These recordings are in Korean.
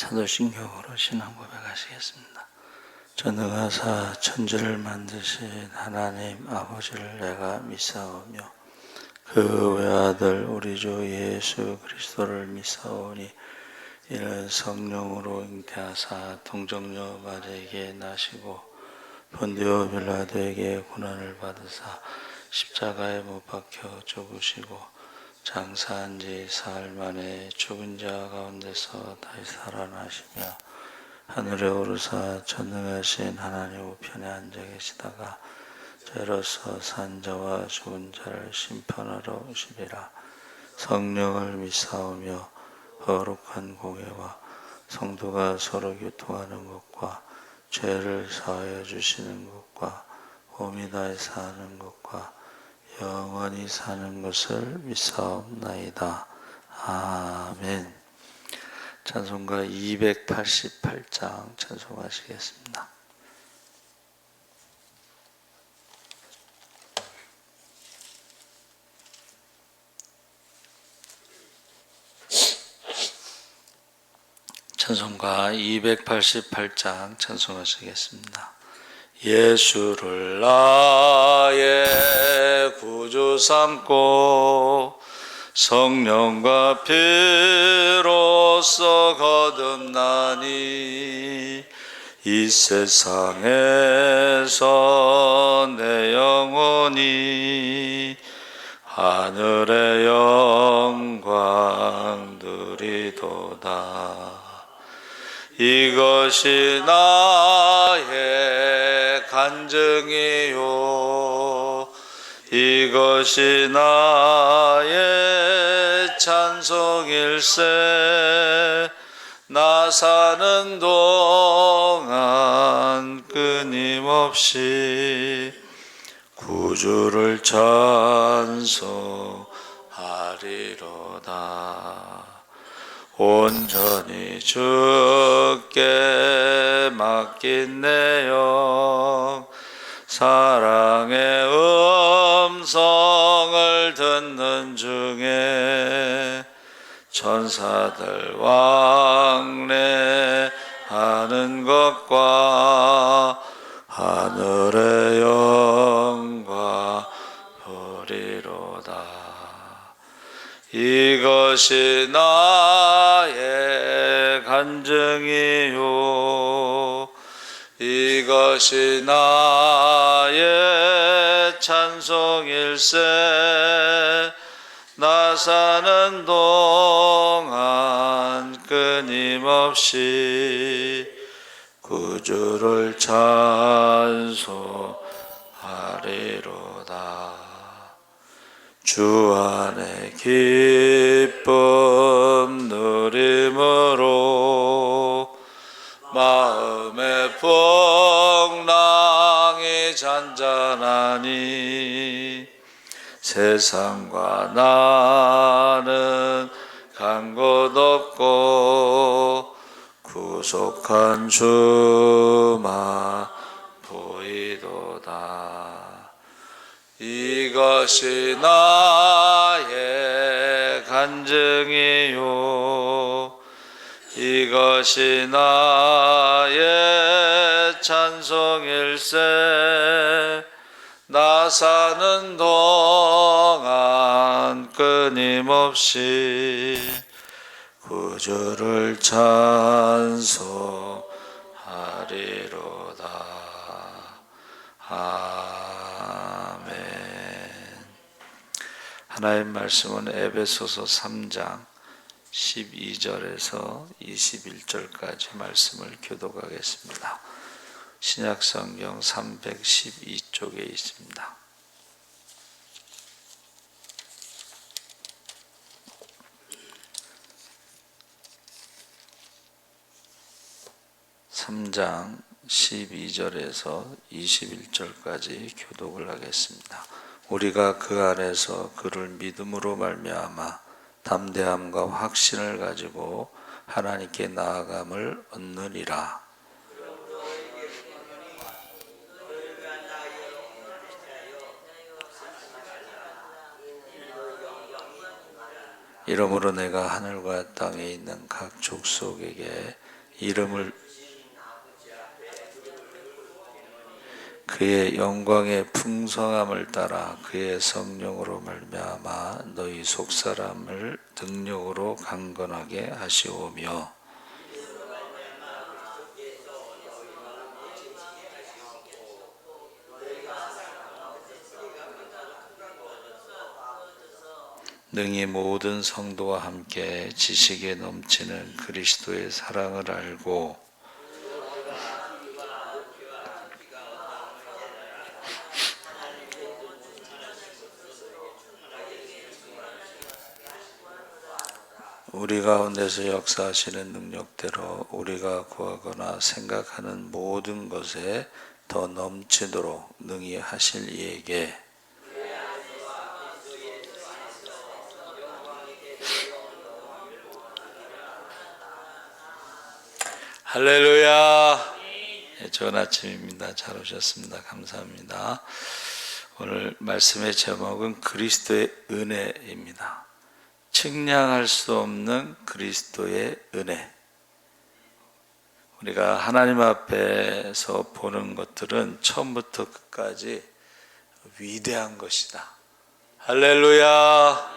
사도신경으로 신앙 고백하시겠습니다. 전능하사 천지를 만드신 하나님 아버지를 내가 믿사오며 그 외아들 우리 주 예수 그리스도를 믿사오니 이는 성령으로 잉태하사 동정녀 마리아에게 나시고 본디오 빌라도에게 고난을 받으사 십자가에 못 박혀 죽으시고 장사한 지 사흘 만에 죽은 자 가운데서 다시 살아나시며 하늘에 오르사 전능하신 하나님 우편에 앉아 계시다가 죄로서 산 자와 죽은 자를 심판하러 오시리라. 성령을 믿사오며 거룩한 공예와 성도가 서로 교통하는 것과 죄를 사하여 주시는 것과 몸이 다해 사는 것과 영원히 사는 것을 믿사옵나이다. 아멘. 찬송가 288장 찬송하시겠습니다. 찬송가 288장 찬송하시겠습니다. 예수를 나의 구주 삼고 성령과 피로써 거듭나니 이 세상에서 내 영혼이 하늘의 영광 누리도다. 이것이 나의 간증이요 이것이 나의 찬송일세. 나 사는 동안 끊임없이 구주를 찬송하리로다. 온전히 주께 맡긴 내 영 사랑의 음성을 듣는 중에 천사들 왕래하는 것과 하늘의 영광 보리로다. 이것이 나의 간증이요 이것이 나의 찬송일세. 나 사는 동안 끊임없이 구주를 찬송하리로다. 주 안에 기쁨 누림으로 마음의 풍랑이 잔잔하니 세상과 나는 간 곳 없고 구속한 주만 보이도다. 이것이 나의 간증이요 이것이 나의 찬송일세. 나 사는 동안 끊임없이 구주를 찬송하리로다. 아멘. 하나님 말씀은 에베소서 3장 12절에서 21절까지 말씀을 교독하겠습니다. 신약성경 312쪽에 있습니다. (3장) 12절에서 21절까지 교독을 하겠습니다. 우리가 그 안에서 그를 믿음으로 말미암아 담대함과 확신을 가지고 하나님께 나아감을 얻느니라. 이러므로 내가 하늘과 땅에 있는 각 족속에게 이름을 그의 영광의 풍성함을 따라 그의 성령으로 말미암아 너희 속사람을 능력으로 강건하게 하시오며 능히 모든 성도와 함께 지식에 넘치는 그리스도의 사랑을 알고 우리 가운데서 역사하시는 능력대로 우리가 구하거나 생각하는 모든 것에 더 넘치도록 능히 하실 이에게 할렐루야. 좋은 아침입니다. 잘 오셨습니다. 감사합니다. 오늘 말씀의 제목은 그리스도의 은혜입니다. 측량할 수 없는 그리스도의 은혜. 우리가 하나님 앞에서 보는 것들은 처음부터 끝까지 위대한 것이다. 할렐루야.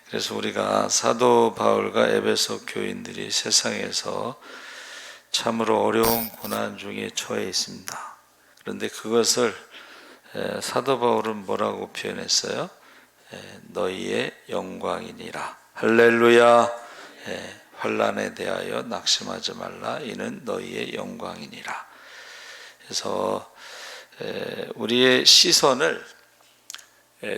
그래서 우리가 사도 바울과 에베소 교인들이 세상에서 참으로 어려운 고난 중에 처해 있습니다. 그런데 그것을 사도 바울은 뭐라고 표현했어요? 너희의 영광이니라. 할렐루야. 환난에 대하여 낙심하지 말라. 이는 너희의 영광이니라. 그래서 우리의 시선을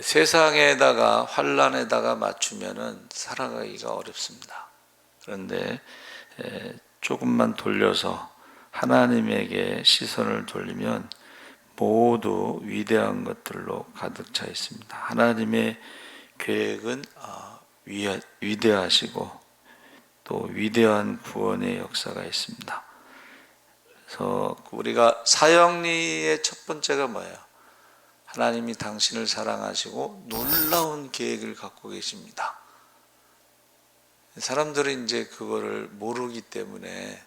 세상에다가 환난에다가 맞추면은 살아가기가 어렵습니다. 그런데 조금만 돌려서 하나님에게 시선을 돌리면 모두 위대한 것들로 가득 차 있습니다. 하나님의 계획은 위대하시고 또 위대한 구원의 역사가 있습니다. 그래서 우리가 사형리의 첫 번째가 뭐예요? 하나님이 당신을 사랑하시고 놀라운 계획을 갖고 계십니다. 사람들은 이제 그거를 모르기 때문에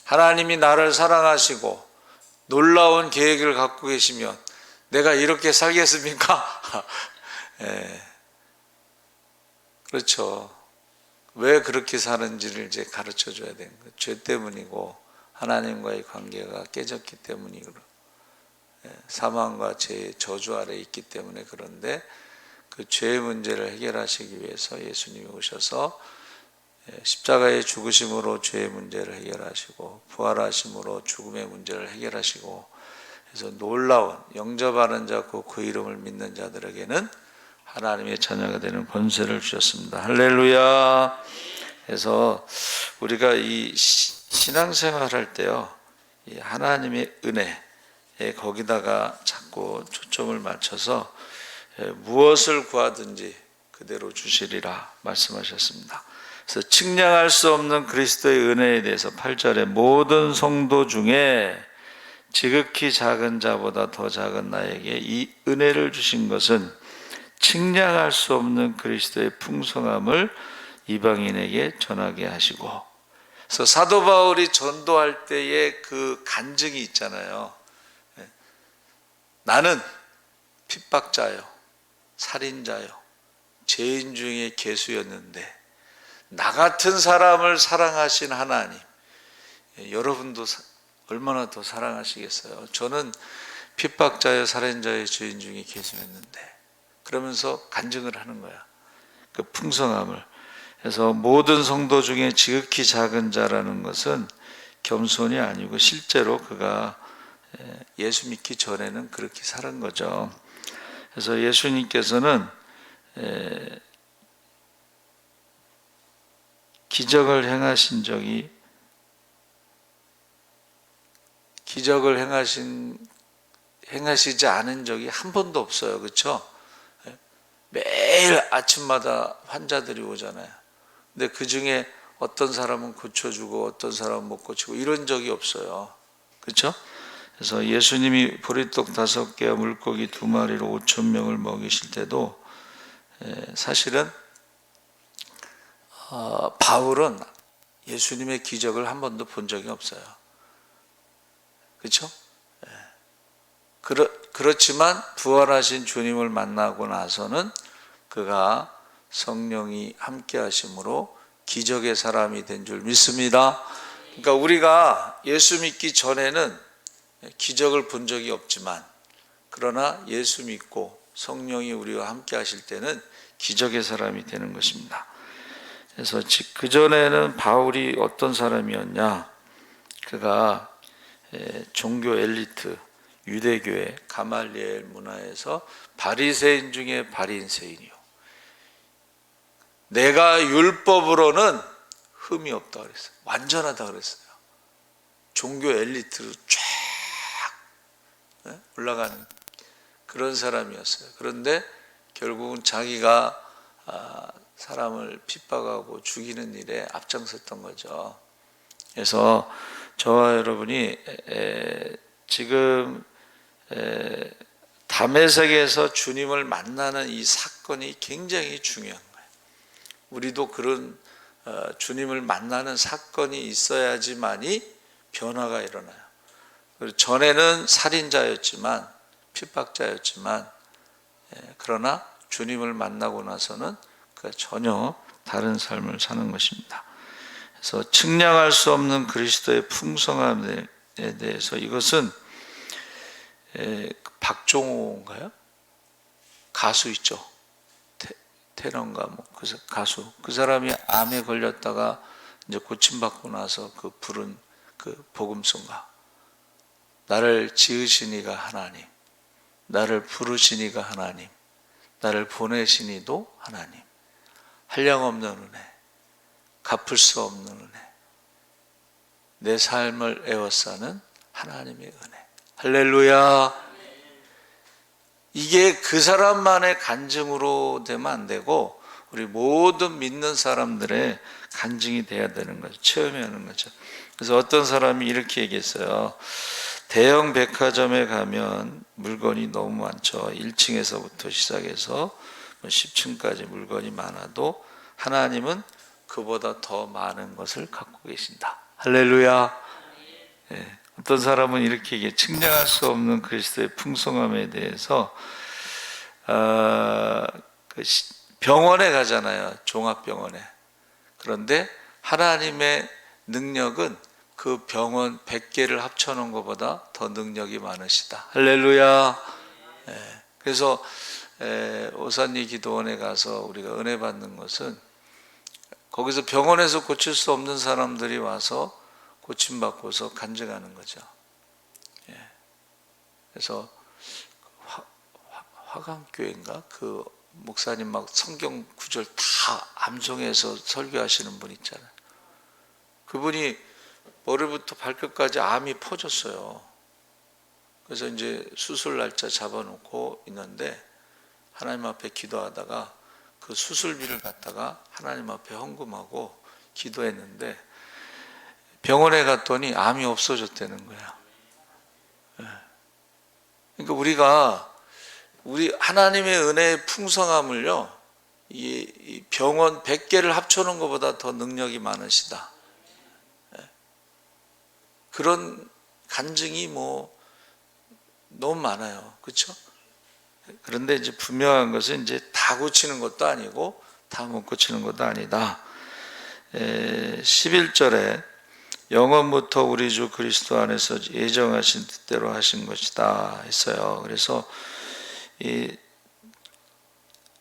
하나님이 나를 사랑하시고 놀라운 계획을 갖고 계시면 내가 이렇게 살겠습니까? 그렇죠. 왜 그렇게 사는지를 이제 가르쳐 줘야 되는 거예요. 죄 때문이고 하나님과의 관계가 깨졌기 때문이고 사망과 죄의 저주 아래 있기 때문에 그런데 그 죄의 문제를 해결하시기 위해서 예수님이 오셔서 십자가의 죽으심으로 죄의 문제를 해결하시고 부활하심으로 죽음의 문제를 해결하시고 그래서 놀라운 영접하는 자 그 이름을 믿는 자들에게는 하나님의 자녀가 되는 권세를 주셨습니다. 할렐루야. 그래서 우리가 이 신앙생활 할 때요, 이 하나님의 은혜에 거기다가 자꾸 초점을 맞춰서 무엇을 구하든지 그대로 주시리라 말씀하셨습니다. 그래서 측량할 수 없는 그리스도의 은혜에 대해서 8절에 모든 성도 중에 지극히 작은 자보다 더 작은 나에게 이 은혜를 주신 것은 측량할 수 없는 그리스도의 풍성함을 이방인에게 전하게 하시고, 그래서 사도 바울이 전도할 때의 그 간증이 있잖아요. 나는 핍박자요, 살인자요, 죄인 중에 괴수였는데 나 같은 사람을 사랑하신 하나님, 여러분도 얼마나 더 사랑하시겠어요? 저는 핍박자여 살인자의 죄인 중에 괴수였는데, 그러면서 간증을 하는 거야. 그 풍성함을. 그래서 모든 성도 중에 지극히 작은 자라는 것은 겸손이 아니고 실제로 그가 예수 믿기 전에는 그렇게 살은 거죠. 그래서 예수님께서는 기적을 행하시지 않은 적이 한 번도 없어요. 그렇죠? 매일 아침마다 환자들이 오잖아요. 근데 그 중에 어떤 사람은 고쳐주고 어떤 사람은 못 고치고 이런 적이 없어요. 그렇죠? 그래서 예수님이 보리떡 5개와 물고기 2마리로 5,000명을 먹이실 때도 사실은 바울은 예수님의 기적을 한 번도 본 적이 없어요. 그렇죠? 그렇지만 부활하신 주님을 만나고 나서는 그가 성령이 함께 하심으로 기적의 사람이 된 줄 믿습니다. 그러니까 우리가 예수 믿기 전에는 기적을 본 적이 없지만, 그러나 예수 믿고 성령이 우리와 함께 하실 때는 기적의 사람이 되는 것입니다. 그래서 그전에는 바울이 어떤 사람이었냐? 그가 종교 엘리트, 유대교회 가말리엘 문화에서 바리새인 중에 바리새인이요, 내가 율법으로는 흠이 없다 그랬어요. 완전하다 그랬어요. 종교 엘리트로 쫙 올라가는 그런 사람이었어요. 그런데 결국은 자기가 사람을 핍박하고 죽이는 일에 앞장섰던 거죠. 그래서 저와 여러분이 지금 다메섹에서 주님을 만나는 이 사건이 굉장히 중요한 거예요. 우리도 그런 주님을 만나는 사건이 있어야지만이 변화가 일어나요. 전에는 살인자였지만, 핍박자였지만, 그러나 주님을 만나고 나서는 그 전혀 다른 삶을 사는 것입니다. 그래서 측량할 수 없는 그리스도의 풍성함에 대해서, 이것은 박종호인가요? 가수 있죠. 테너인가 그 가수. 그 사람이 암에 걸렸다가 이제 고침받고 나서 그 부른 그 복음송가. 나를 지으시니가 하나님, 나를 부르시니가 하나님, 나를 보내시니도 하나님, 한량없는 은혜, 갚을 수 없는 은혜, 내 삶을 에워싸는 하나님의 은혜. 할렐루야. 이게 그 사람만의 간증으로 되면 안 되고 우리 모든 믿는 사람들의 간증이 돼야 되는 거죠. 체험하는 거죠. 그래서 어떤 사람이 이렇게 얘기했어요. 대형 백화점에 가면 물건이 너무 많죠. 1층에서부터 시작해서 10층까지 물건이 많아도 하나님은 그보다 더 많은 것을 갖고 계신다. 할렐루야. 네. 어떤 사람은 이렇게 얘기해. 측량할 수 없는 그리스도의 풍성함에 대해서 병원에 가잖아요. 종합병원에. 그런데 하나님의 능력은 그 병원 100개를 합쳐놓은 것보다 더 능력이 많으시다. 할렐루야. 그래서 오산리 기도원에 가서 우리가 은혜 받는 것은, 거기서 병원에서 고칠 수 없는 사람들이 와서 고침받고서 간증하는 거죠. 그래서 화강교회인가? 그 목사님 막 성경 구절 다 암송해서 설교하시는 분 있잖아요. 그분이 머리부터 발끝까지 암이 퍼졌어요. 그래서 이제 수술 날짜 잡아놓고 있는데 하나님 앞에 기도하다가 그 수술비를 갖다가 하나님 앞에 헌금하고 기도했는데 병원에 갔더니 암이 없어졌다는 거야. 그러니까 우리 하나님의 은혜의 풍성함을요, 이 병원 100개를 합쳐놓은 것보다 더 능력이 많으시다. 그런 간증이 너무 많아요. 그렇죠? 그런데 이제 분명한 것은 이제 다 고치는 것도 아니고 다 못 고치는 것도 아니다. 11절에 영원부터 우리 주 그리스도 안에서 예정하신 뜻대로 하신 것이다 했어요. 그래서 이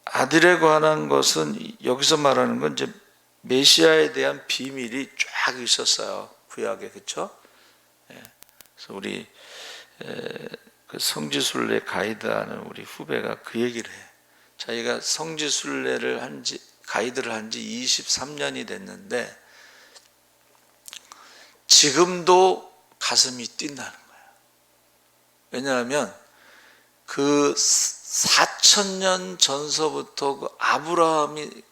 아들에 관한 것은 여기서 말하는 건 이제 메시아에 대한 비밀이 쫙 있었어요. 구약에. 그렇죠? 그래서 우리 그 성지순례 가이드하는 우리 후배가 그 얘기를 해. 자기가 성지순례를 가이드를 한 지 23년이 됐는데 지금도 가슴이 뛴다는 거예요. 왜냐하면 그 4,000년 전서부터 그 아브라함이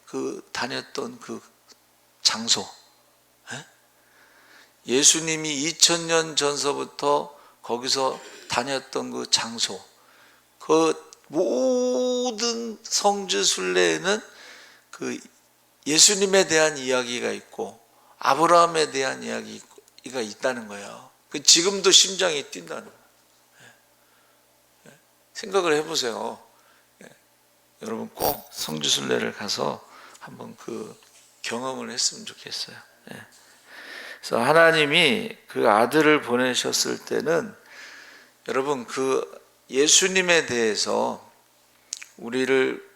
다녔던 그 장소, 예수님이 2000년 전서부터 거기서 다녔던 그 장소, 그 모든 성지순례에는 그 예수님에 대한 이야기가 있고 아브라함에 대한 이야기가 있다는 거예요. 지금도 심장이 뛴다는 거예요. 생각을 해보세요. 여러분 꼭 성지순례를 가서 한번 그 경험을 했으면 좋겠어요. 그래서 하나님이 그 아들을 보내셨을 때는 여러분 그 예수님에 대해서 우리를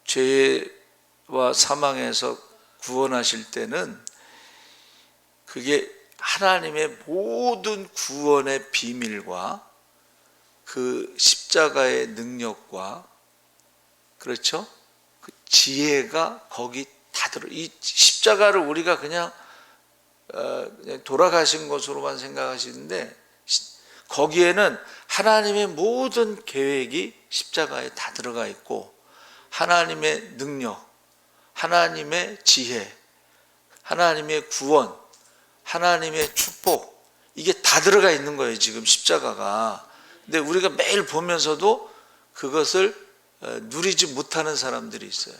죄와 사망에서 구원하실 때는 그게 하나님의 모든 구원의 비밀과 그 십자가의 능력과 그렇죠? 그 지혜가 거기 다 들어. 이 십자가를 우리가 그냥 돌아가신 것으로만 생각하시는데 거기에는 하나님의 모든 계획이 십자가에 다 들어가 있고 하나님의 능력, 하나님의 지혜, 하나님의 구원, 하나님의 축복 이게 다 들어가 있는 거예요. 지금 십자가가. 근데 우리가 매일 보면서도 그것을 누리지 못하는 사람들이 있어요.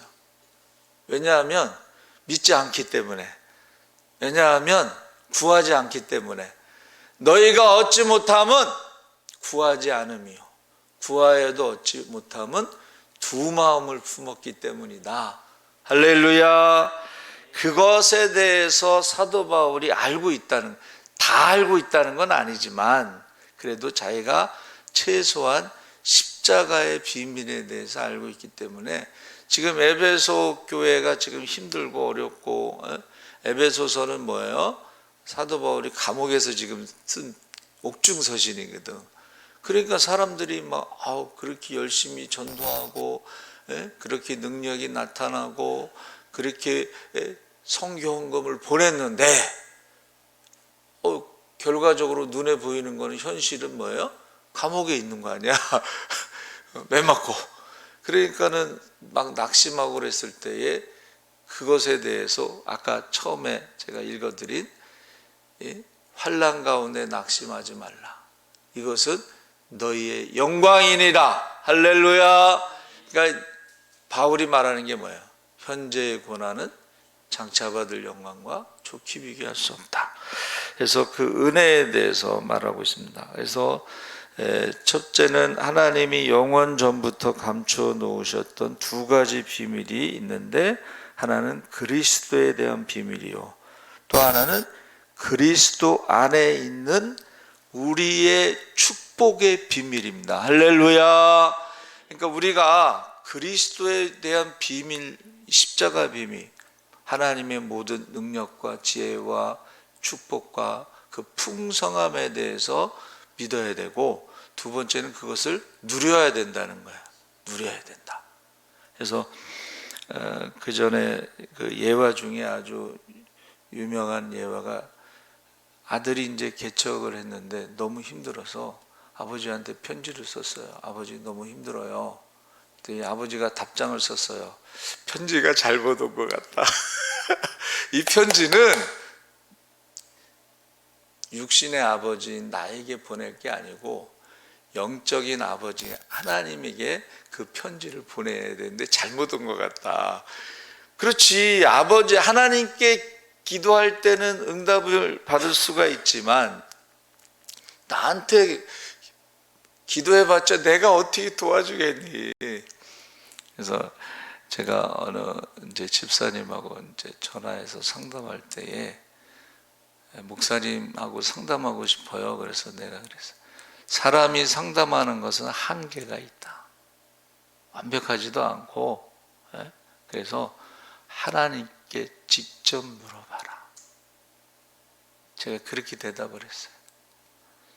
왜냐하면 믿지 않기 때문에, 왜냐하면 구하지 않기 때문에. 너희가 얻지 못함은 구하지 않음이요 구하여도 얻지 못함은 두 마음을 품었기 때문이다. 할렐루야. 그것에 대해서 사도 바울이 알고 있다는, 다 알고 있다는 건 아니지만 그래도 자기가 최소한 십자가의 비밀에 대해서 알고 있기 때문에 지금 에베소 교회가 지금 힘들고 어렵고, 에베소서는 뭐예요? 사도 바울이 감옥에서 지금 쓴 옥중서신이거든. 그러니까 사람들이 막 그렇게 열심히 전도하고 그렇게 능력이 나타나고 그렇게 선교헌금을 보냈는데 결과적으로 눈에 보이는 거는 현실은 뭐예요? 감옥에 있는 거 아니야? 매 맞고. 그러니까는 막 낙심하고 그랬을 때에 그것에 대해서 아까 처음에 제가 읽어드린 환난 가운데 낙심하지 말라. 이것은 너희의 영광이니라. 할렐루야. 그러니까 바울이 말하는 게 뭐예요? 현재의 고난은 장차 받을 영광과 좋게 비교할 수 없다. 그래서 그 은혜에 대해서 말하고 있습니다. 그래서 첫째는 하나님이 영원 전부터 감춰 놓으셨던 두 가지 비밀이 있는데 하나는 그리스도에 대한 비밀이요. 또 하나는 그리스도 안에 있는 우리의 축복의 비밀입니다. 할렐루야. 그러니까 우리가 그리스도에 대한 비밀, 십자가 비밀, 하나님의 모든 능력과 지혜와 축복과 그 풍성함에 대해서 믿어야 되고, 두 번째는 그것을 누려야 된다는 거야. 누려야 된다. 그래서 그 전에 그 예화 중에 아주 유명한 예화가, 아들이 이제 개척을 했는데 너무 힘들어서 아버지한테 편지를 썼어요. 아버지 너무 힘들어요. 그랬더니 아버지가 답장을 썼어요. 편지가 잘못 온 것 같다. 이 편지는 육신의 아버지인 나에게 보낼 게 아니고 영적인 아버지 하나님에게 그 편지를 보내야 되는데 잘못 온 것 같다. 그렇지, 아버지 하나님께 기도할 때는 응답을 받을 수가 있지만 나한테 기도해봤자 내가 어떻게 도와주겠니? 그래서 제가 어느 이제 집사님하고 이제 전화해서 상담할 때에, 목사님하고 상담하고 싶어요. 그래서 내가 그랬어요. 사람이 상담하는 것은 한계가 있다. 완벽하지도 않고, 그래서 하나님께 직접 물어봐라. 제가 그렇게 대답을 했어요.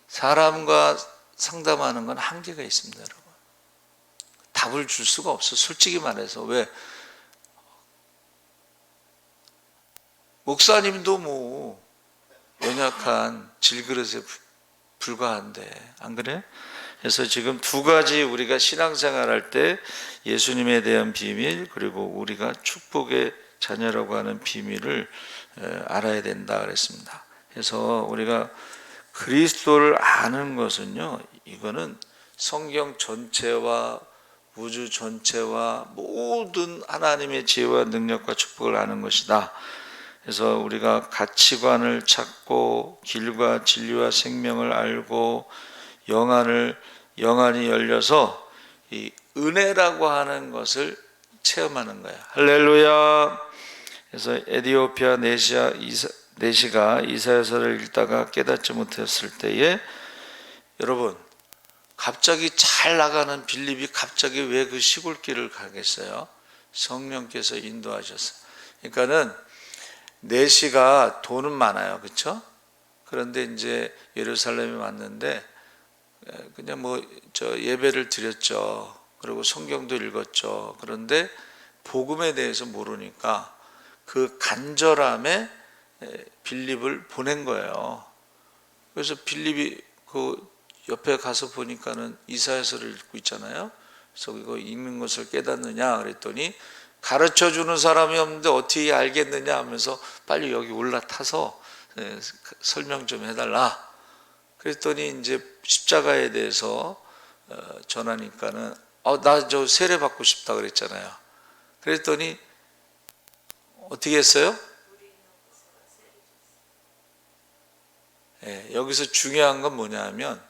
사람과 상담하는 건 한계가 있습니다, 여러분. 답을 줄 수가 없어. 솔직히 말해서. 왜? 목사님도 뭐 연약한 질그릇에 불과한데, 안 그래? 그래서 지금 두 가지 우리가 신앙생활할 때 예수님에 대한 비밀, 그리고 우리가 축복의 자녀라고 하는 비밀을 알아야 된다 그랬습니다. 그래서 우리가 그리스도를 아는 것은요, 이거는 성경 전체와 우주 전체와 모든 하나님의 지혜와 능력과 축복을 아는 것이다. 그래서 우리가 가치관을 찾고 길과 진리와 생명을 알고 영안이 열려서 이 은혜라고 하는 것을 체험하는 거야. 할렐루야. 그래서 에디오피아 내시가 이사야서를 읽다가 깨닫지 못했을 때에 여러분 갑자기 잘 나가는 빌립이 갑자기 왜 그 시골길을 가겠어요? 성령께서 인도하셨어요. 그러니까는 내시가 돈은 많아요, 그렇죠? 그런데 이제 예루살렘에 왔는데 그냥 예배를 드렸죠. 그리고 성경도 읽었죠. 그런데 복음에 대해서 모르니까 그 간절함에 빌립을 보낸 거예요. 그래서 빌립이 그 옆에 가서 보니까는 이사야서를 읽고 있잖아요. 그래서 이거 읽는 것을 깨닫느냐 그랬더니 가르쳐 주는 사람이 없는데 어떻게 알겠느냐 하면서 빨리 여기 올라타서 설명 좀 해달라. 그랬더니 이제 십자가에 대해서 전하니까는 나 저 세례 받고 싶다 그랬잖아요. 그랬더니 어떻게 했어요? 여기서 중요한 건 뭐냐면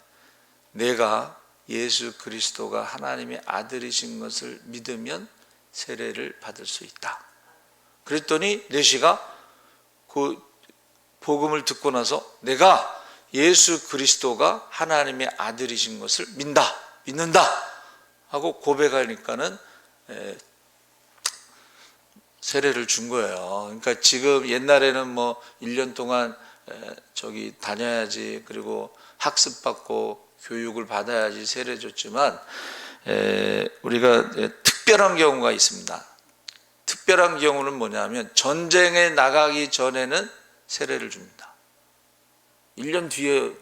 내가 예수 그리스도가 하나님의 아들이신 것을 믿으면 세례를 받을 수 있다. 그랬더니 내시가 그 복음을 듣고 나서 내가 예수 그리스도가 하나님의 아들이신 것을 믿는다 하고 고백하니까는 세례를 준 거예요. 그러니까 지금 옛날에는 1년 동안 저기 다녀야지 그리고 학습받고 교육을 받아야지 세례 줬지만 우리가 특별한 경우가 있습니다. 특별한 경우는 뭐냐면 전쟁에 나가기 전에는 세례를 줍니다. 1년 뒤에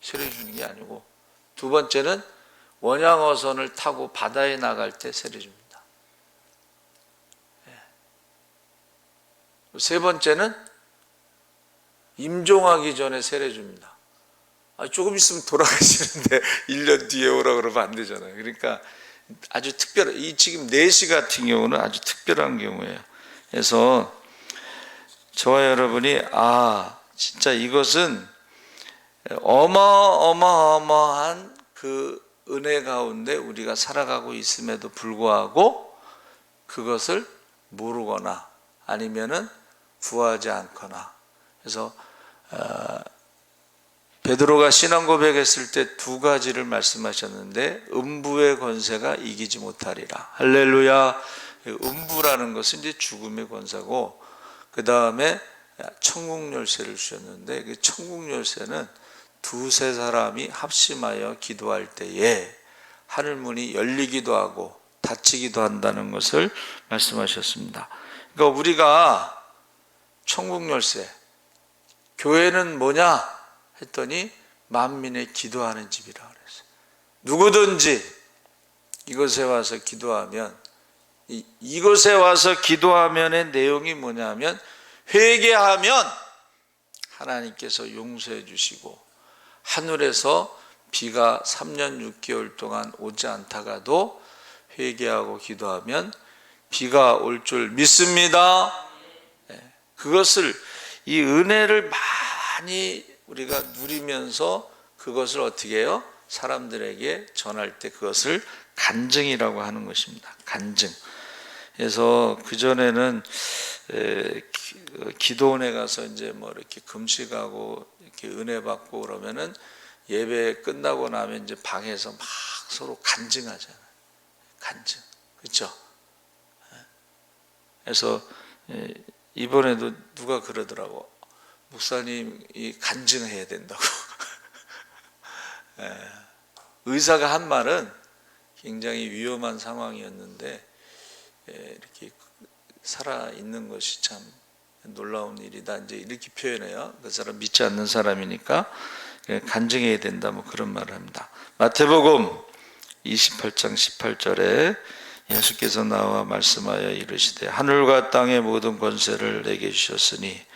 세례 주는 게 아니고 두 번째는 원양어선을 타고 바다에 나갈 때 세례 줍니다. 세 번째는 임종하기 전에 세례 줍니다. 조금 있으면 돌아가시는데 1년 뒤에 오라 그러면 안 되잖아요. 그러니까 아주 이 지금 내시 같은 경우는 아주 특별한 경우예요. 그래서 저와 여러분이 진짜 이것은 어마어마한 그 은혜 가운데 우리가 살아가고 있음에도 불구하고 그것을 모르거나 아니면은 구하지 않거나. 그래서 베드로가 신앙 고백했을 때 두 가지를 말씀하셨는데 음부의 권세가 이기지 못하리라. 할렐루야. 음부라는 것은 이제 죽음의 권세고 그 다음에 천국 열쇠를 주셨는데 그 천국 열쇠는 두세 사람이 합심하여 기도할 때에 하늘문이 열리기도 하고 닫히기도 한다는 것을 말씀하셨습니다. 그러니까 우리가 천국 열쇠, 교회는 뭐냐 했더니 만민의 기도하는 집이라 그랬어요. 누구든지 이곳에 와서 기도하면 이곳에 와서 기도하면의 내용이 뭐냐면 회개하면 하나님께서 용서해 주시고 하늘에서 비가 3년 6개월 동안 오지 않다가도 회개하고 기도하면 비가 올 줄 믿습니다. 그것을 이 은혜를 많이 우리가 누리면서 그것을 어떻게 해요? 사람들에게 전할 때 그것을 간증이라고 하는 것입니다. 간증. 그래서 그전에는 기도원에 가서 이제 이렇게 금식하고 이렇게 은혜 받고 그러면은 예배 끝나고 나면 이제 방에서 막 서로 간증하잖아요. 간증. 그렇죠? 그래서 이번에도 누가 그러더라고. 목사님이 간증해야 된다고. 의사가 한 말은 굉장히 위험한 상황이었는데 이렇게 살아있는 것이 참 놀라운 일이다. 이제 이렇게 표현해요. 그 사람 믿지 않는 사람이니까 간증해야 된다. 그런 말을 합니다. 마태복음 28장 18절에 예수께서 나와 말씀하여 이르시되 하늘과 땅의 모든 권세를 내게 주셨으니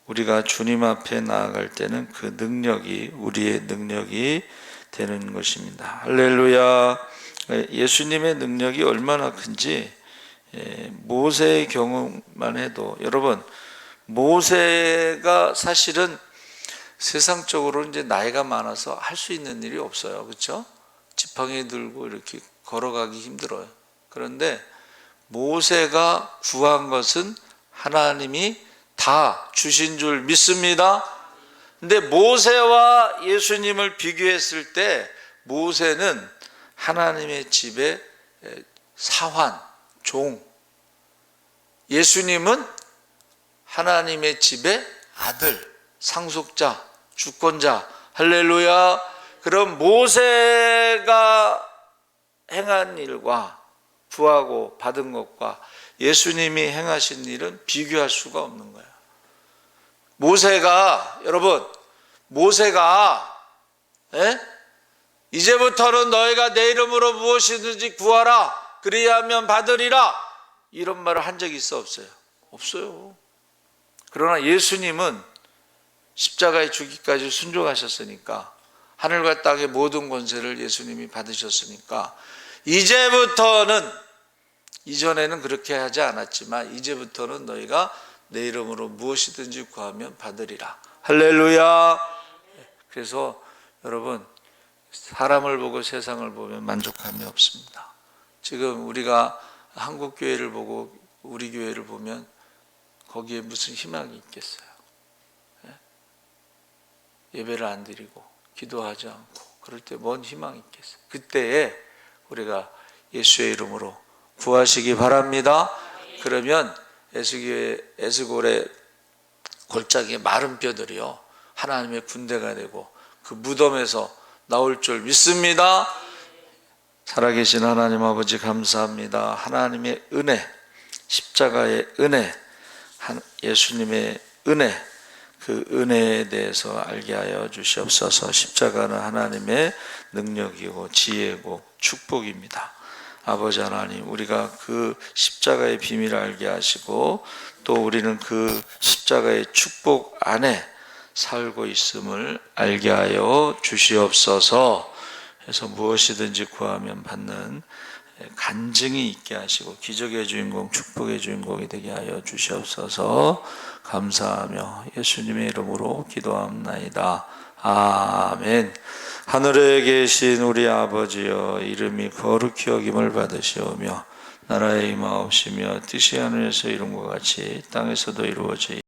우리가 주님 앞에 나아갈 때는 그 능력이 우리의 능력이 되는 것입니다. 할렐루야. 예수님의 능력이 얼마나 큰지 모세의 경우만 해도 여러분 모세가 사실은 세상적으로 이제 나이가 많아서 할 수 있는 일이 없어요. 그렇죠? 지팡이 들고 이렇게 걸어가기 힘들어요. 그런데 모세가 구한 것은 하나님이 다 주신 줄 믿습니다. 근데 모세와 예수님을 비교했을 때 모세는 하나님의 집의 사환, 종, 예수님은 하나님의 집의 아들, 상속자, 주권자. 할렐루야. 그럼 모세가 행한 일과 구하고 받은 것과 예수님이 행하신 일은 비교할 수가 없는 거예요. 여러분, 모세가 이제부터는 너희가 내 이름으로 무엇이든지 구하라, 그리하면 받으리라, 이런 말을 한 적이 있어 없어요? 없어요. 그러나 예수님은 십자가에 죽기까지 순종하셨으니까, 하늘과 땅의 모든 권세를 예수님이 받으셨으니까 이제부터는, 이전에는 그렇게 하지 않았지만 이제부터는 너희가 내 이름으로 무엇이든지 구하면 받으리라. 할렐루야. 그래서 여러분, 사람을 보고 세상을 보면 만족함이 없습니다. 지금 우리가 한국 교회를 보고 우리 교회를 보면 거기에 무슨 희망이 있겠어요? 예배를 안 드리고 기도하지 않고 그럴 때 뭔 희망이 있겠어요? 그때에 우리가 예수의 이름으로 구하시기 바랍니다. 그러면 에스골의 골짜기의 마른 뼈들이요, 하나님의 군대가 되고 그 무덤에서 나올 줄 믿습니다. 살아계신 하나님 아버지 감사합니다. 하나님의 은혜, 십자가의 은혜, 예수님의 은혜, 그 은혜에 대해서 알게 하여 주시옵소서. 십자가는 하나님의 능력이고 지혜고 축복입니다. 아버지 하나님, 우리가 그 십자가의 비밀을 알게 하시고 또 우리는 그 십자가의 축복 안에 살고 있음을 알게 하여 주시옵소서. 해서 무엇이든지 구하면 받는 간증이 있게 하시고 기적의 주인공, 축복의 주인공이 되게 하여 주시옵소서. 감사하며 예수님의 이름으로 기도합나이다. 아멘. 하늘에 계신 우리 아버지여, 이름이 거룩히 여김을 받으시오며 나라의 임하옵시며 뜻이 하늘에서 이룬 것 같이 땅에서도 이루어지이다.